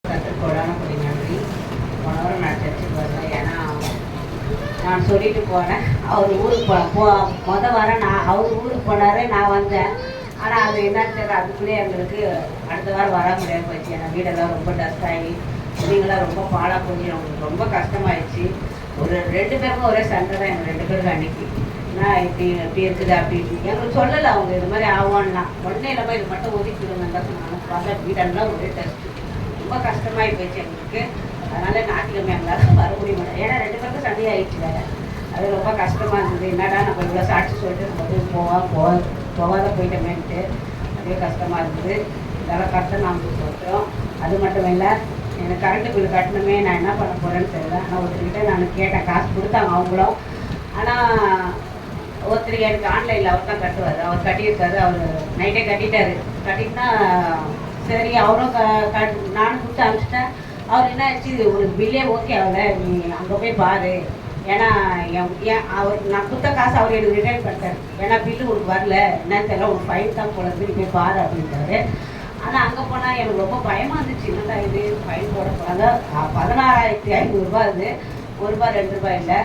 கற்றுக்கொள்ளான கொடி நன்றி. போன வாரம் நான் சர்ச்சுக்கு வரல, ஏன்னா நான் சொல்லிட்டு போனேன். அவர் ஊருக்கு வாரம் அவர் ஊருக்கு போனார், நான் வந்தேன். ஆனால் அது என்னன்னு தெரியல, அதுக்குள்ளே எங்களுக்கு அடுத்த வாரம் வர முடியாது போச்சு. ஏன்னா வீடெல்லாம் ரொம்ப டஸ்ட் ஆகி துணிங்களாம் ரொம்ப பாலாக போய் அவங்களுக்கு ரொம்ப கஷ்டமாயிடுச்சு. ஒரு 2 பேருக்கும் ஒரே சண்டை தான் எங்கள் 2 பேருக்கும் அன்னைக்கு. நான் இப்படி இருக்குது அப்படி எங்களுக்கு சொல்லலை அவங்க இது மாதிரி ஆகும்னா. உடனே இல்லாமல் இது மட்டும் ஒதுக்கிடுங்கன்னு தான் சொன்னாங்க. பார்த்தா வீடெல்லாம் ஒரே டஸ்ட்டு, ரொம்ப கஷ்டமாகி போச்சு எங்களுக்கு. அதனால் ஞாயிற்றுக்கிழமை எங்களால் வர முடிய மாட்டேன், ஏன்னா 2 பேருக்கும் சண்டை ஆகிடுச்சு வேறு. அது ரொம்ப கஷ்டமாக இருந்தது. என்னடா நம்ம இவ்வளோ சாட்சி சொல்லிட்டு நம்ம போகாத போயிட்டோமேன்ட்டு அதே கஷ்டமாக இருந்தது. இதெல்லாம் கஷ்டம் நாங்கள் சொல்கிறோம். அது மட்டும் இல்லை, எனக்கு கரண்ட்டு பில் கட்டணுமே, நான் என்ன பண்ண போகிறேன்னு தெரியல. ஆனால் ஒருத்தர்கிட்ட நான் கேட்டேன், காசு கொடுத்தாங்க அவங்களும். ஆனால் ஒருத்தர் எனக்கு ஆன்லைனில் அவர் தான் கட்டுவார், அவர் கட்டியிருக்காரு. அவர் நைட்டே கட்டிட்டாரு. கட்டிட்டுனா சரி அவரும் நானும் கொடுத்து அனுப்பிச்சிட்டேன். அவர் என்ன ஆச்சு, உனக்கு பில்லே ஓகே ஆகலை, நீ அங்கே போய் பாரு, ஏன்னா அவர் நான் கொடுத்த காசு அவர் எனக்கு ரிட்டர்ன் பண்ணிட்டார். ஏன்னா பில்லு உனக்கு வரல, என்னன்னு தெரியல, உனக்கு ஃபைன் தான் போல இருக்கு, நீ போய் பாரு அப்படின்ட்டாரு. ஆனால் அங்கே போனால் எனக்கு ரொம்ப பயமாக இருந்துச்சு. என்னடா இது ஃபைன் போட போகிறாங்க, 16,500 அது ரூபா 2 ரூபாய் இல்லை.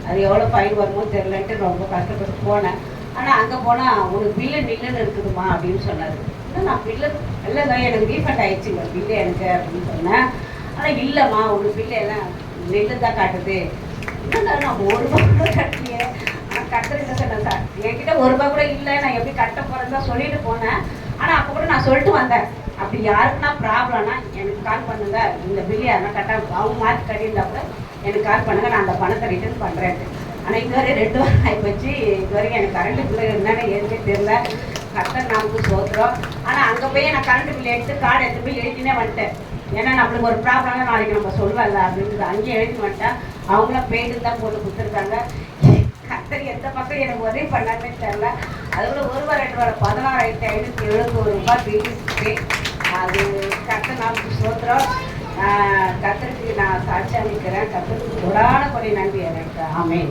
அது எவ்வளோ ஃபைன் வருமோ தெரிலன்ட்டு ரொம்ப கஷ்டப்பட்டு போனேன். ஆனால் அங்கே போனால் உனக்கு பில்லு நில்லுன்னு இருக்குதுமா அப்படின்னு சொன்னார். இல்லை நான் பில்லு இல்லைங்க, எனக்கு ரீஃபண்ட் ஆகிடுச்சுங்க பில்லு எனக்கு அப்படின்னு சொன்னேன். ஆனால் இல்லைம்மா உனக்கு பில்லு எல்லாம் நெல்லு தான் காட்டுது. இல்லைங்க நான் 1 ரூபா கூட கட்டலையே. நான் கட்டுறீங்க சொன்னேன் சார், என்கிட்ட 1 ரூபா கூட இல்லை, நான் எப்படி கட்ட போகிறேன்னு தான் சொல்லிட்டு போனேன். ஆனால் அப்போ கூட நான் சொல்லிட்டு வந்தேன், அப்படி யாருக்குன்னா ப்ராப்ளம்னா எனக்கு கால் பண்ணுங்க, இந்த பில்லு யாருன்னா அவங்க மாற்றி கட்டியிருந்தா கூட எனக்கு கால் பண்ணுங்கள், நான் அந்த பணத்தை ரிட்டர்ன் பண்ணுறேன்ட்டு. ஆனால் இதுவரை 2 வாரம் ஆகி போச்சு. இது வரைக்கும் எனக்கு கரண்ட்டு பில்லு என்னென்னு எதுவுமே தெரியல. கரெக்டாக நமக்கு சோத்துறோம். ஆனால் அங்கே போய் நான் கரண்ட்டு பில்லு எடுத்து கார்டு எடுத்து போய் எழுதினே வந்துட்டேன். ஏன்னா நம்மளுக்கு ஒரு ப்ராப்ளம்னா நாளைக்கு நம்ம சொல்லுவாங்கல்ல அப்படின்றது அங்கேயே எழுதி வந்துட்டேன். அவங்களாம் பெயிண்ட் தான் போட்டு கொடுத்துருக்காங்க. கத்தரி எந்த பக்கம் எனக்கு உதவி பண்ணாமே தெரில. அதுக்குள்ள 1 வாரம் 2 வாரம் 16,571 ரூபாய் பிடிச்சிருக்கு. அது கத்த நமக்கு சோத்துறோம். கத்தருக்கு நான் சாட்சியாக நிற்கிறேன். கத்தருக்கு கொடான கொடி நன்றி எனக்கு. ஆமென்.